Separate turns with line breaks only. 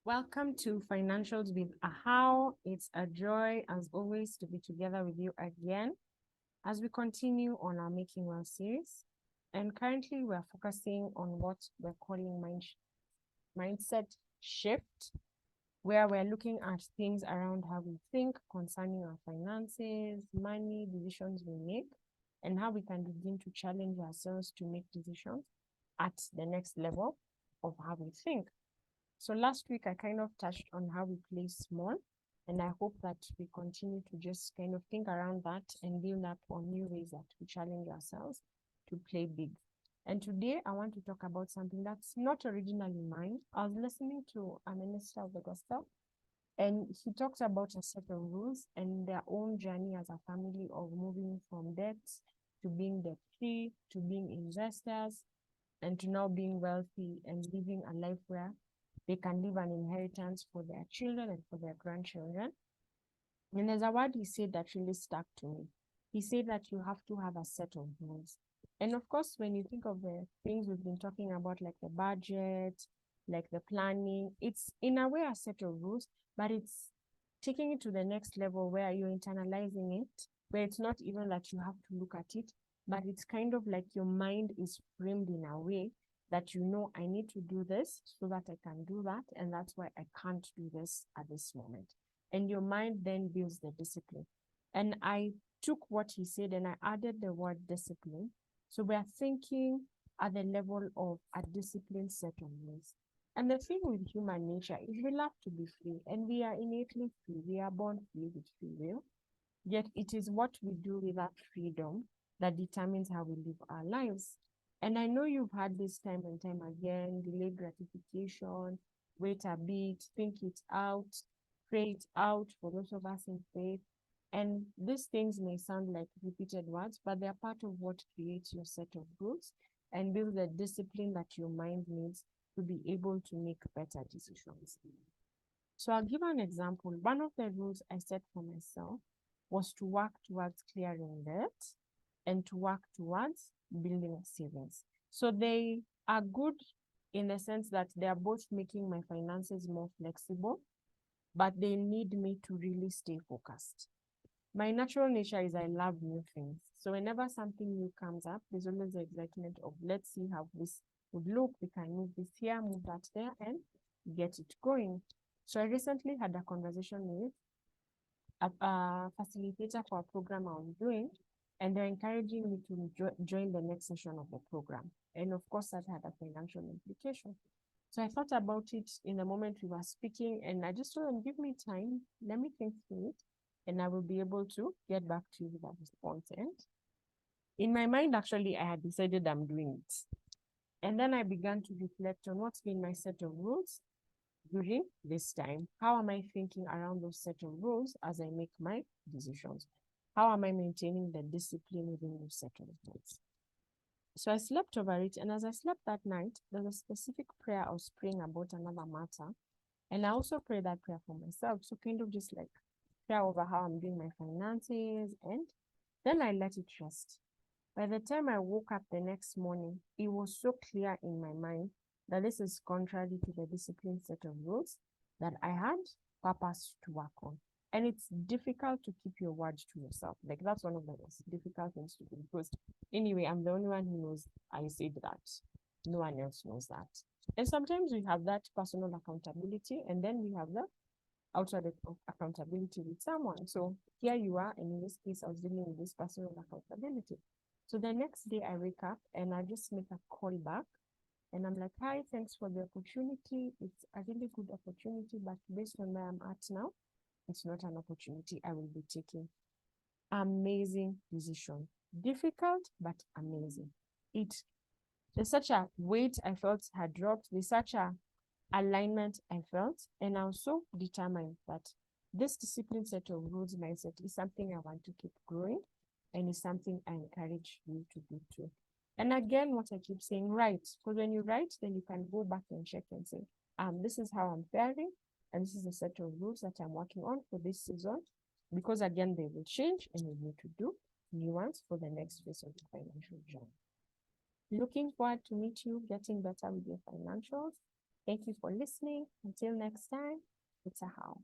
Welcome to Financials with Ahawo. It's a joy, as always, to be together with you again as we continue on our Making Well series. And currently, we're focusing on what we're calling mindset shift, where we're looking at things around how we think concerning our finances, money, decisions we make, and how we can begin to challenge ourselves to make decisions at the next level of how we think. So last week, I kind of touched on how we play small, and I hope that we continue to just kind of think around that and build up on new ways that we challenge ourselves to play big. And today, I want to talk about something that's not originally mine. I was listening to a minister of the gospel, and he talked about a set of rules and their own journey as a family of moving from debt to being debt free, to being investors, and to now being wealthy and living a life where they can leave an inheritance for their children and for their grandchildren. And there's a word he said that really stuck to me. He said that you have to have a set of rules. And of course, when you think of the things we've been talking about, like the budget, like the planning, it's in a way a set of rules, but it's taking it to the next level where you're internalizing it, where it's not even that you have to look at it, but it's kind of like your mind is framed in a way that I need to do this so that I can do that. And that's why I can't do this at this moment. And your mind then builds the discipline. And I took what he said and I added the word discipline. So we are thinking at the level of a disciplined set of rules. And the thing with human nature is we love to be free, and we are innately free. We are born free with free will. Yet it is what we do with that freedom that determines how we live our lives. And I know you've had this time and time again, delayed gratification, wait a bit, think it out, pray it out for those of us in faith. And these things may sound like repeated words, but they're part of what creates your set of rules and builds the discipline that your mind needs to be able to make better decisions. So I'll give an example. One of the rules I set for myself was to work towards clearing debt and to work towards building savings. So they are good in the sense that they are both making my finances more flexible, but they need me to really stay focused. My natural nature is I love new things. So whenever something new comes up, there's always the excitement of let's see how this would look. We can move this here, move that there, and get it going. So I recently had a conversation with a facilitator for a program I was doing, and they're encouraging me to join the next session of the program. And of course, that had a financial implication. So I thought about it in the moment we were speaking, and I just told them, give me time, let me think through it, and I will be able to get back to you with a response. And in my mind, actually, I had decided I'm doing it. And then I began to reflect on what's been my set of rules during this time. How am I thinking around those set of rules as I make my decisions? How am I maintaining the discipline within those set of rules? So I slept over it. And as I slept that night, there's a specific prayer I was praying about another matter. And I also prayed that prayer for myself. So kind of just like prayer over how I'm doing my finances. And then I let it rest. By the time I woke up the next morning, it was so clear in my mind that this is contrary to the disciplined set of rules that I had purpose to work on. And it's difficult to keep your word to yourself. Like that's one of the most difficult things to do because anyway, I'm the only one who knows I said that. No one else knows that. And sometimes we have that personal accountability, and then we have the outside accountability with someone. So here you are, and in this case, I was dealing with this personal accountability. So the next day I wake up and I just make a call back and I'm like, hi, thanks for the opportunity. It's a really good opportunity, but based on where I'm at now, it's not an opportunity I will be taking. Amazing decision. Difficult, but amazing. There's such a weight I felt had dropped. There's such a alignment I felt. And I was so determined that this discipline set of rules mindset is something I want to keep growing. And it's something I encourage you to do too. And again, what I keep saying, write. Because when you write, then you can go back and check and say, this is how I'm faring, and this is a set of rules that I'm working on for this season. Because again, they will change and you need to do new ones for the next phase of the financial journey. Looking forward to meet you, getting better with your financials. Thank you for listening. Until next time, it's Ahawo.